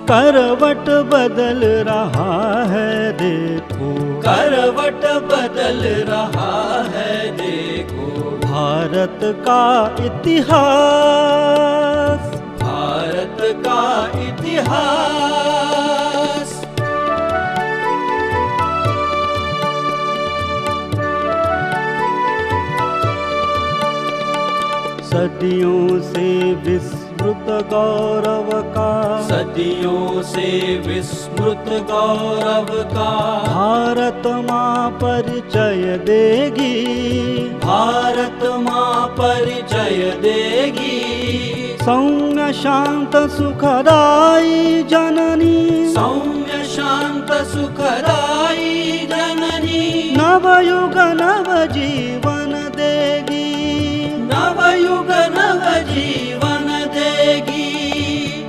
करवट बदल रहा है देखो, करवट बदल रहा है देखो, भारत का इतिहास, भारत का इतिहास। सदियों से विस्मृत गौरव का, सदियों से विस्मृत गौरव का, भारत माँ परिचय देगी, भारत माँ परिचय देगी। सौम्य शांत सुखदाई जननी, सौम्य शांत सुखदाई जननी, नवयुग नव जीवन देगी, नवयुग नव जीवन देगी।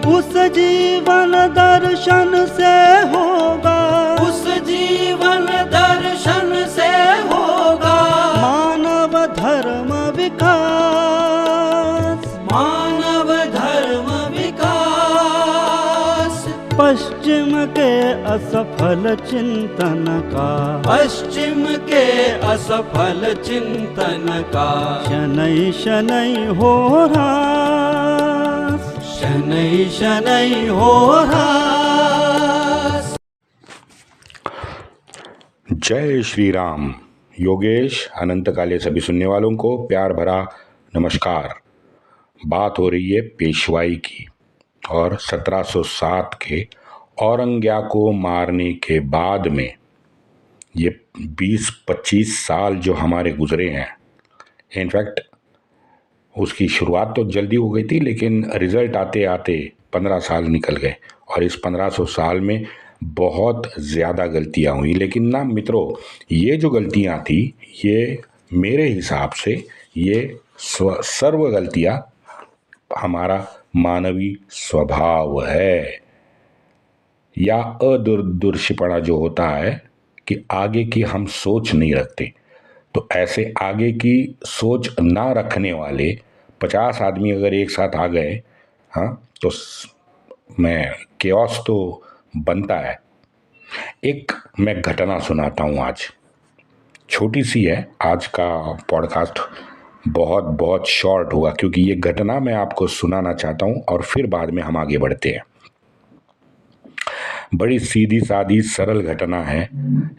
उस जीवन दर्शन से होगा, उस जीवन दर्शन से होगा मानव धर्म विकास, मानव धर्म विकास। पश्चिम के असफल चिंतन का, पश्चिम के असफल चिंतन का, शनै शनै हो ह्रास, शनै शनै हो ह्रास। जय श्री राम। योगेश अनंत काले सभी सुनने वालों को प्यार भरा नमस्कार। बात हो रही है पेशवाई की और 1707 के औरंग्या को मारने के बाद में ये 20-25 साल जो हमारे गुजरे हैं, इनफैक्ट उसकी शुरुआत तो जल्दी हो गई थी, लेकिन रिजल्ट आते आते 15 साल निकल गए और इस 1500 साल में बहुत ज़्यादा गलतियां हुई। लेकिन ना मित्रों, ये जो गलतियां थी, ये मेरे हिसाब से ये सर्व गलतियां हमारा मानवीय स्वभाव है, या अदूरदर्शिपणा जो होता है कि आगे की हम सोच नहीं रखते। तो ऐसे आगे की सोच ना रखने वाले 50 आदमी अगर एक साथ आ गए, हाँ, तो मैं केओस तो बनता है। एक मैं घटना सुनाता हूँ आज, छोटी सी है। आज का पॉडकास्ट बहुत बहुत शॉर्ट होगा क्योंकि ये घटना मैं आपको सुनाना चाहता हूँ और फिर बाद में हम आगे बढ़ते हैं। बड़ी सीधी सादी सरल घटना है,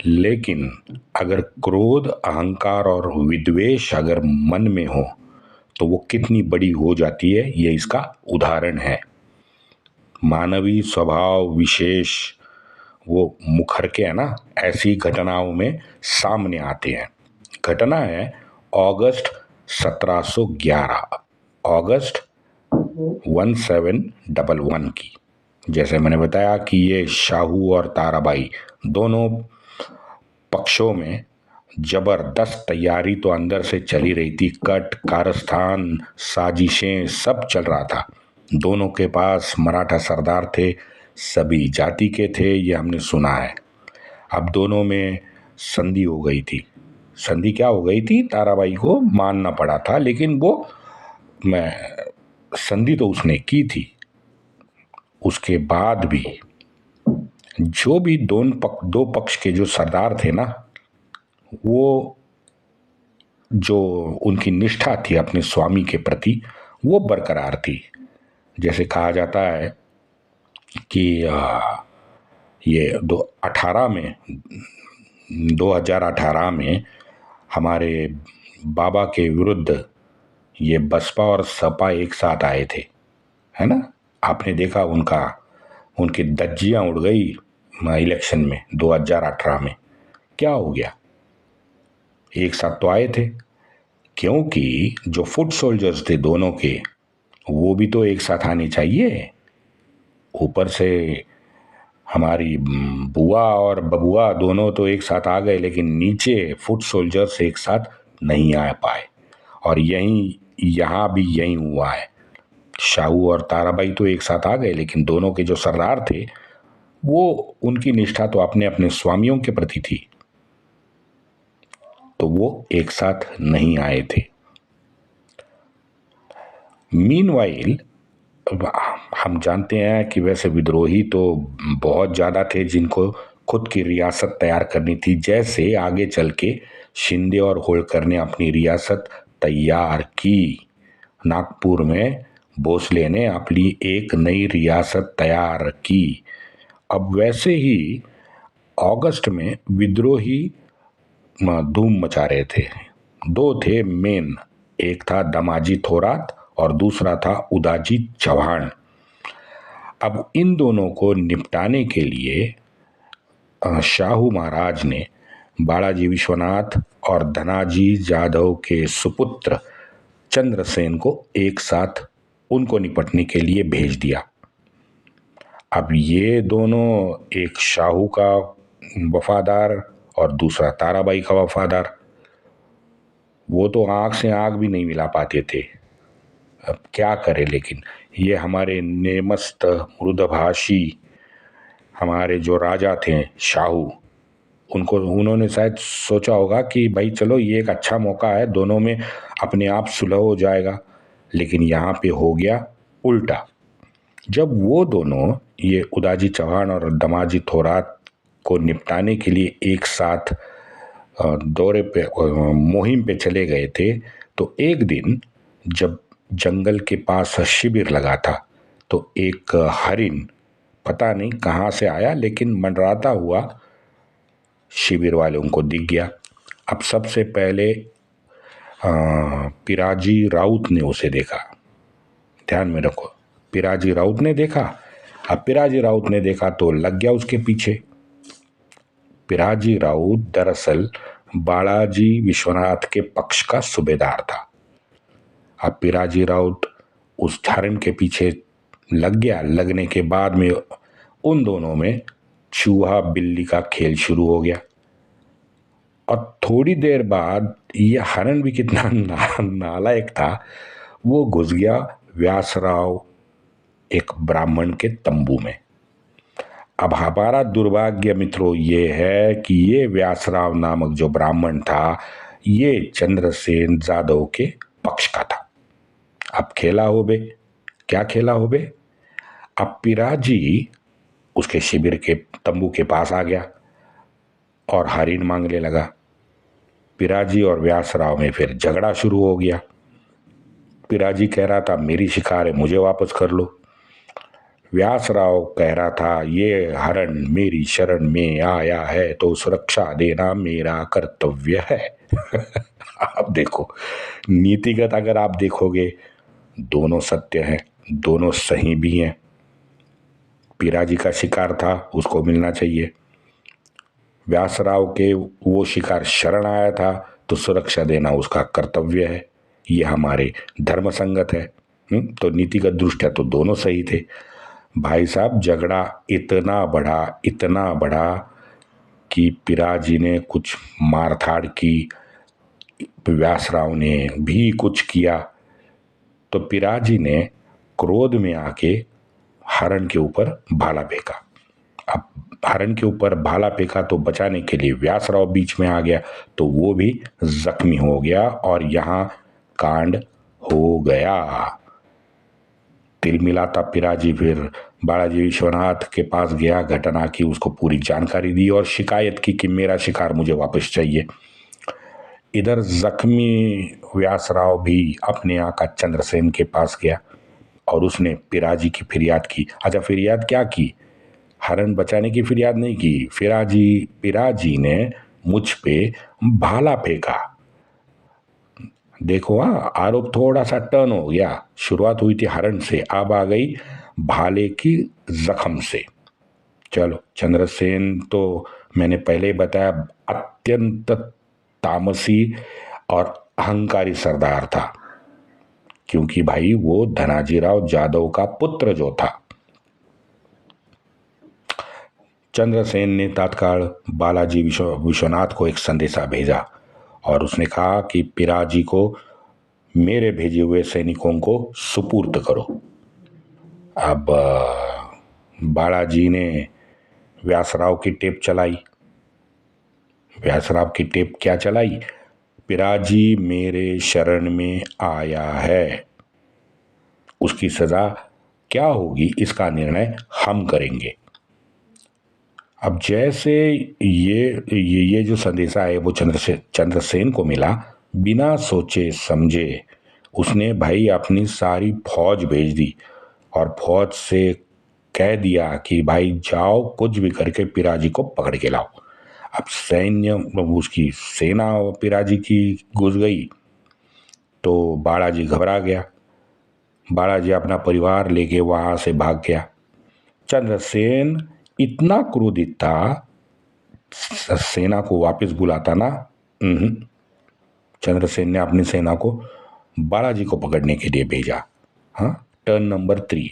लेकिन अगर क्रोध, अहंकार और विद्वेष अगर मन में हो तो वो कितनी बड़ी हो जाती है, ये इसका उदाहरण है। मानवीय स्वभाव विशेष वो मुखर है ना, ऐसी घटनाओं में सामने आते हैं। घटना है अगस्त 1711, अगस्त 1711 की। जैसे मैंने बताया कि ये शाहू और ताराबाई दोनों पक्षों में जबरदस्त तैयारी तो अंदर से चली रही थी। कट कारस्थान, साजिशें, सब चल रहा था। दोनों के पास मराठा सरदार थे, सभी जाति के थे, ये हमने सुना है। अब दोनों में संधि हो गई थी। संधि क्या हो गई थी? ताराबाई को मानना पड़ा था, लेकिन वो संधि तो उसने की थी। उसके बाद भी जो भी दो पक्ष के जो सरदार थे ना, वो जो उनकी निष्ठा थी अपने स्वामी के प्रति, वो बरकरार थी। जैसे कहा जाता है कि ये 2018 में हमारे बाबा के विरुद्ध ये बसपा और सपा एक साथ आए थे, है ना? आपने देखा उनकी धज्जियां उड़ गई इलेक्शन में 2018 में। क्या हो गया? एक साथ तो आए थे, क्योंकि जो फुट सोल्जर्स थे दोनों के, वो भी तो एक साथ आने चाहिए। ऊपर से हमारी बुआ और बबुआ दोनों तो एक साथ आ गए, लेकिन नीचे फुट सोल्जर्स एक साथ नहीं आ पाए। और यहाँ भी यही हुआ है। शाहू और ताराबाई तो एक साथ आ गए, लेकिन दोनों के जो सरदार थे, वो उनकी निष्ठा तो अपने अपने स्वामियों के प्रति थी, तो वो एक साथ नहीं आए थे। मीनवाइल हम जानते हैं कि वैसे विद्रोही तो बहुत ज़्यादा थे जिनको खुद की रियासत तैयार करनी थी। जैसे आगे चल के शिंदे और होलकर ने अपनी रियासत तैयार की, नागपुर में भोसले ने अपनी एक नई रियासत तैयार की। अब वैसे ही अगस्त में विद्रोही धूम मचा रहे थे। दो थे मेन, एक था दमाजी थोरात और दूसरा था उदाजी चौहान। अब इन दोनों को निपटाने के लिए शाहू महाराज ने बालाजी विश्वनाथ और धनाजी जादव के सुपुत्र चंद्रसेन को एक साथ उनको निपटने के लिए भेज दिया। अब ये दोनों, एक शाहू का वफादार और दूसरा ताराबाई का वफादार, वो तो आंख से आंख भी नहीं मिला पाते थे। अब क्या करे, लेकिन ये हमारे नेमस्त मृदभाषी हमारे जो राजा थे शाहू, उन्होंने शायद सोचा होगा कि भाई चलो ये एक अच्छा मौका है, दोनों में अपने आप सुलह हो जाएगा। लेकिन यहाँ पे हो गया उल्टा। जब वो दोनों, ये उदाजी चौहान और दमाजी थोरात को निपटाने के लिए एक साथ दौरे पे, मुहिम पे चले गए थे, तो एक दिन जब जंगल के पास शिविर लगा था तो एक हरिन पता नहीं कहाँ से आया, लेकिन मंडराता हुआ शिविर वालों को दिख गया। अब सबसे पहले पिराजी राउत ने उसे देखा। ध्यान में रखो, पिराजी राउत ने देखा। अब पिराजी राउत ने देखा तो लग गया उसके पीछे। पिराजी राउत दरअसल बालाजी विश्वनाथ के पक्ष का सूबेदार था। अब पिराजी राउत उस हरिन के पीछे लग गया। लगने के बाद में उन दोनों में चूहा बिल्ली का खेल शुरू हो गया। और थोड़ी देर बाद ये हरिन भी कितना नालायक था, वो घुस गया व्यासराव एक ब्राह्मण के तंबू में। अब हमारा दुर्भाग्य मित्रों ये है कि ये व्यासराव नामक जो ब्राह्मण था, ये चंद्रसेन जादव के पक्ष का था। अब खेला हो बे, क्या खेला हो बे? अब पिराजी उसके शिविर के तंबू के पास आ गया और हरिन मांगने लगा। पिराजी और व्यासराव में फिर झगड़ा शुरू हो गया। पिराजी कह रहा था मेरी शिकार है, मुझे वापस कर लो। व्यासराव कह रहा था ये हरण मेरी शरण में आया है तो सुरक्षा देना मेरा कर्तव्य है। अब देखो, नीतिगत अगर आप देखोगे दोनों सत्य हैं, दोनों सही भी हैं। पिराजी का शिकार था, उसको मिलना चाहिए। व्यासराव के वो शिकार शरण आया था तो सुरक्षा देना उसका कर्तव्य है। ये हमारे धर्म संगत है। तो नीतिगत दृष्टया तो दोनों सही थे। भाई साहब, झगड़ा इतना बढ़ा कि पिराजी ने कुछ मारधाड़ की, व्यासराव ने भी कुछ किया। तो पिराजी ने क्रोध में आके हरण के ऊपर भाला फेंका। अब हरण के ऊपर भाला फेंका तो बचाने के लिए व्यासराव बीच में आ गया, तो वो भी जख्मी हो गया और यहाँ कांड हो गया। तिल मिलाता पिराजी फिर बालाजी विश्वनाथ के पास गया, घटना की उसको पूरी जानकारी दी और शिकायत की कि मेरा शिकार मुझे वापस चाहिए। इधर जख्मी व्यासराव भी अपने आका चंद्रसेन के पास गया और उसने पिराजी की फरियाद की। अच्छा, फरियाद क्या की? हरण बचाने की फरियाद नहीं की। पिराजी ने मुझ पे भाला फेंका। देखो, हाँ, आरोप थोड़ा सा टर्न हो गया। शुरुआत हुई थी हरण से, अब आ गई भाले की जख्म से। चलो, चंद्रसेन तो मैंने पहले ही बताया अत्यंत तामसी और अहंकारी सरदार था, क्योंकि भाई वो धनाजीराव जादव का पुत्र जो था। चंद्रसेन ने तत्काल बालाजी विश्वनाथ को एक संदेशा भेजा और उसने कहा कि पिराजी को मेरे भेजे हुए सैनिकों को सुपुर्द करो। अब बालाजी ने व्यासराव की टेप चलाई। व्यासराव की टेप क्या चलाई? पिराजी मेरे शरण में आया है, उसकी सजा क्या होगी इसका निर्णय हम करेंगे। अब जैसे ये जो संदेशा है वो चंद्रसेन को मिला, बिना सोचे समझे उसने भाई अपनी सारी फौज भेज दी और फौज से कह दिया कि भाई जाओ कुछ भी करके पिराजी को पकड़ के लाओ। अब सैन्य उसकी सेना पिराजी की घुस गई तो बालाजी घबरा गया। बालाजी अपना परिवार लेके वहां से भाग गया। चंद्रसेन इतना क्रोधित था, सेना को वापस बुलाता ना। चंद्रसेन ने अपनी सेना को बालाजी को पकड़ने के लिए भेजा। हाँ, टर्न नंबर 3।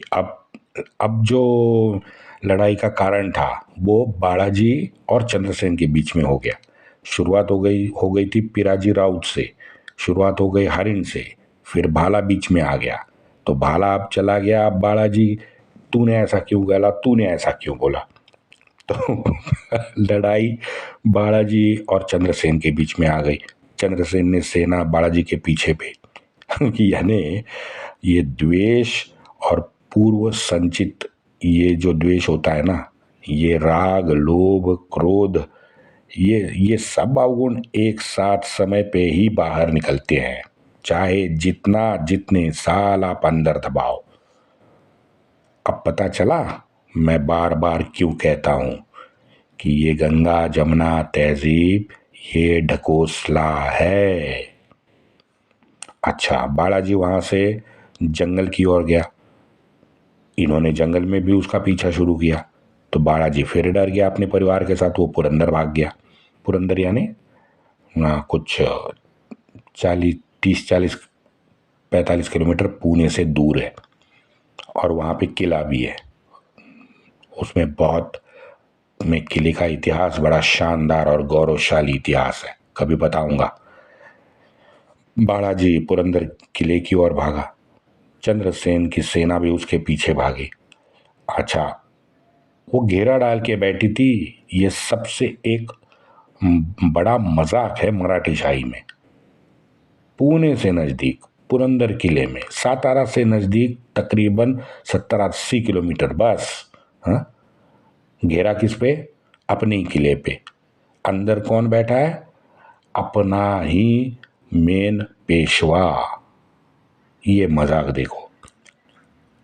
अब जो लड़ाई का कारण था वो बालाजी और चंद्रसेन के बीच में हो गया। शुरुआत हो गई थी पिराजी राउत से, शुरुआत हो गई हरिण से, फिर भाला बीच में आ गया। तो भाला अब चला गया, अब बालाजी तूने ऐसा क्यों बोला, तूने ऐसा क्यों बोला। तो लड़ाई बालाजी और चंद्रसेन के बीच में आ गई। चंद्रसेन ने सेना बालाजी के पीछे भेजी। यानी ये द्वेष और पूर्व संचित ये जो द्वेष होता है ना, ये राग लोभ क्रोध, ये सब अवगुण एक साथ समय पे ही बाहर निकलते हैं, चाहे जितने साल आप अंदर दबाओ। अब पता चला मैं बार बार क्यों कहता हूं कि ये गंगा जमुना तहजीब ये ढकोसला है। अच्छा, बालाजी वहां से जंगल की ओर गया, इन्होंने जंगल में भी उसका पीछा शुरू किया। तो बालाजी फिर डर गया अपने परिवार के साथ, वो पुरंदर भाग गया। पुरंदर यानी कुछ 45 किलोमीटर पुणे से दूर है और वहाँ पे किला भी है। उसमें में किले का इतिहास बड़ा शानदार और गौरवशाली इतिहास है, कभी बताऊंगा। बालाजी पुरंदर किले की ओर भागा, चंद्रसेन की सेना भी उसके पीछे भागी। अच्छा, वो घेरा डाल के बैठी थी। ये सबसे एक बड़ा मजाक है मराठी शाही में। पुणे से नजदीक पुरंदर किले में, सातारा से नजदीक तकरीबन 70-80 किलोमीटर बस। हाँ, घेरा किस पे? अपने ही किले पे। अंदर कौन बैठा है? अपना ही मेन पेशवा। ये मजाक देखो।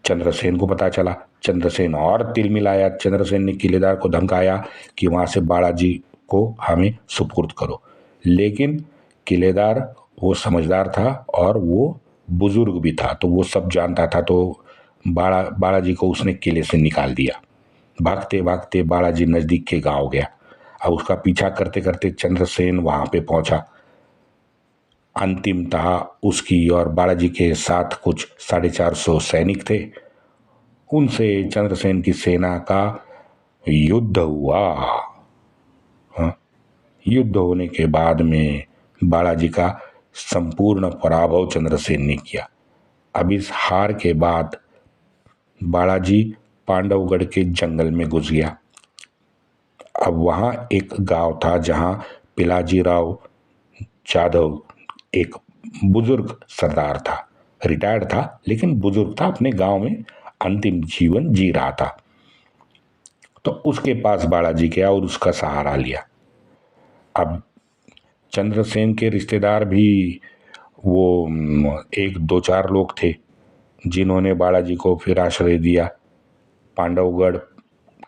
चंद्रसेन को पता चला, चंद्रसेन और तिल मिलाया। चंद्रसेन ने किलेदार को धमकाया कि वहां से बालाजी को हमें सुपुर्द करो, लेकिन किलेदार वो समझदार था और वो बुजुर्ग भी था, तो वो सब जानता था। तो बालाजी को उसने किले से निकाल दिया। भागते भागते बालाजी नजदीक के गांव गया। अब उसका पीछा करते करते चंद्रसेन वहां पे पहुंचा। अंतिमतः उसकी और बालाजी के साथ कुछ 450 सैनिक थे। उनसे चंद्रसेन की सेना का युद्ध हुआ। हाँ? युद्ध होने के बाद में बालाजी का संपूर्ण पराभव चंद्रसेन ने किया। अब इस हार के बाद बालाजी पांडवगढ़ के जंगल में घुस गया। अब वहां एक गांव था जहां पिलाजी राव जाधव एक बुजुर्ग सरदार था, रिटायर्ड था लेकिन बुजुर्ग था, अपने गांव में अंतिम जीवन जी रहा था। तो उसके पास बालाजी गया और उसका सहारा लिया। अब चंद्रसेन के रिश्तेदार भी वो 1-2-4 लोग थे जिन्होंने बालाजी को फिर आश्रय दिया, पांडवगढ़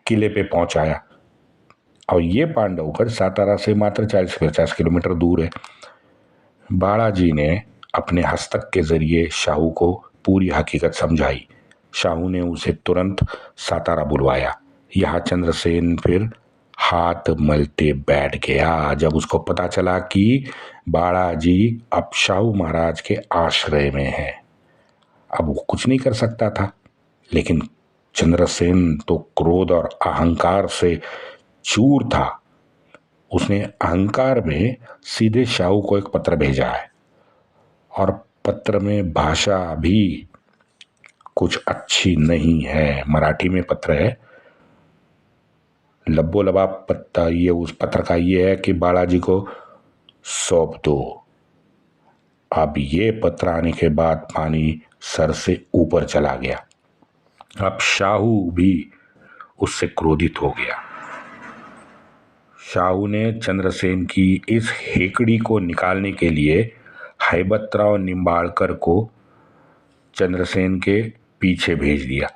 किले पे पहुंचाया। और ये पांडवगढ़ सातारा से मात्र 40-50 किलोमीटर दूर है। बालाजी ने अपने हस्तक के जरिए शाहू को पूरी हकीकत समझाई। शाहू ने उसे तुरंत सातारा बुलवाया। यहाँ चंद्रसेन फिर हाथ मलते बैठ गया जब उसको पता चला कि बालाजी अब शाहू महाराज के आश्रय में है। अब वो कुछ नहीं कर सकता था, लेकिन चंद्रसेन तो क्रोध और अहंकार से चूर था। उसने अहंकार में सीधे शाहू को एक पत्र भेजा है और पत्र में भाषा भी कुछ अच्छी नहीं है। मराठी में पत्र है, लब्बो लबाब पत्ता। ये उस पत्र का ये है कि बालाजी को सौंप दो। अब ये पत्र आने के बाद पानी सर से ऊपर चला गया। अब शाहू भी उससे क्रोधित हो गया। शाहू ने चंद्रसेन की इस हेकड़ी को निकालने के लिए हैबतराव निंबाड़कर को चंद्रसेन के पीछे भेज दिया।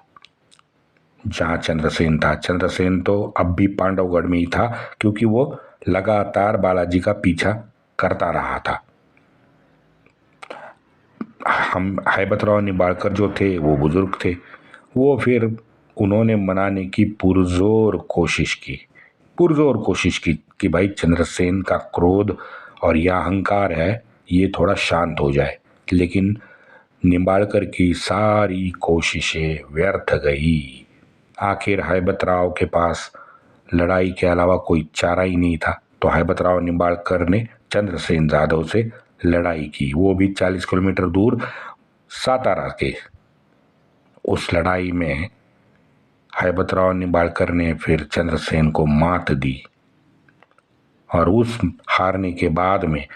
जहाँ चंद्रसेन था, चंद्रसेन तो अब भी पांडवगढ़ में ही था, क्योंकि वो लगातार बालाजी का पीछा करता रहा था। हम हैबतराव निंबाड़कर जो थे वो बुजुर्ग थे, वो फिर उन्होंने मनाने की पुरजोर कोशिश की कि भाई चंद्रसेन का क्रोध और यह अहंकार है ये थोड़ा शांत हो जाए, लेकिन निंबाड़कर की सारी कोशिशें व्यर्थ गई। आखिर हैबतराव के पास लड़ाई के अलावा कोई चारा ही नहीं था, तो हैबतराव निंबाड़कर ने चंद्रसेन जाधव से लड़ाई की, वो भी 40 किलोमीटर दूर सातारा के। उस लड़ाई में हैबतराव निंबाड़कर ने फिर चंद्रसेन को मात दी और उस हारने के बाद में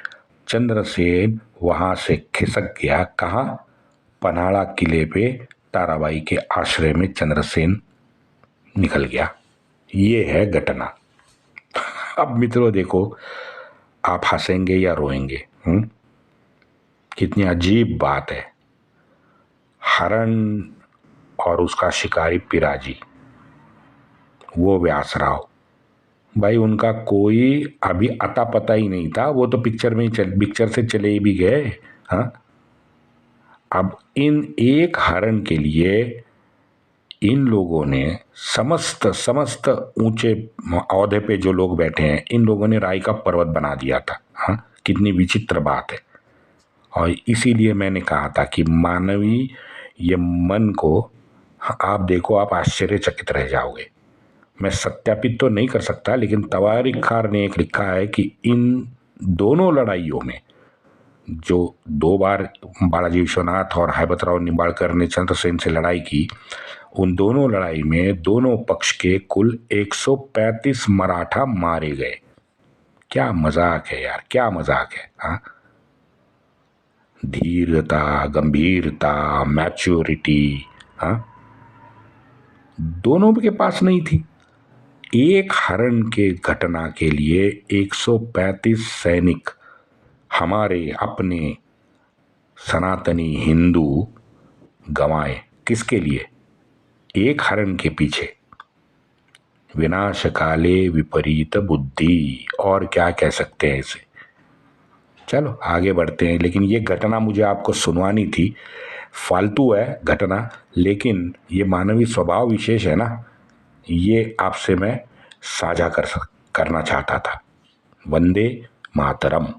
चंद्रसेन वहां से खिसक गया। कहाँ? पन्हाड़ा किले पे ताराबाई के आश्रय में चंद्रसेन निकल गया। ये है घटना। अब मित्रों देखो, आप हंसेंगे या रोएंगे? कितनी अजीब बात है। हरण और उसका शिकारी पिराजी, वो व्यासराव, भाई उनका कोई अभी अता पता ही नहीं था, वो तो पिक्चर से चले ही भी गए। हाँ, अब इन एक हरण के लिए इन लोगों ने समस्त ऊंचे औहदे पे जो लोग बैठे हैं, इन लोगों ने राई का पर्वत बना दिया था। हाँ, कितनी विचित्र बात है। और इसीलिए मैंने कहा था कि मानवीय ये मन को आप देखो, आप आश्चर्यचकित रह जाओगे। मैं सत्यापित तो नहीं कर सकता, लेकिन तवारीखकार ने एक लिखा है कि इन दोनों लड़ाइयों में, जो 2 बार बालाजी विश्वनाथ और हैबतराव निंबाड़कर ने चंद्रसेन से लड़ाई की, उन दोनों लड़ाई में दोनों पक्ष के कुल 135 मराठा मारे गए। क्या मजाक है यार, क्या मजाक है। हाँ, धीरता, गंभीरता, मैच्योरिटी, हाँ, दोनों के पास नहीं थी। एक हरण के घटना के लिए 135 सैनिक हमारे अपने सनातनी हिंदू गंवाए। किसके लिए? एक हरण के पीछे। विनाश काले विपरीत बुद्धि, और क्या कह सकते हैं इसे। चलो आगे बढ़ते हैं, लेकिन ये घटना मुझे आपको सुनवानी थी। फालतू है घटना, लेकिन ये मानवीय स्वभाव विशेष है ना, ये आपसे मैं साझा करना चाहता था। वंदे मातरम।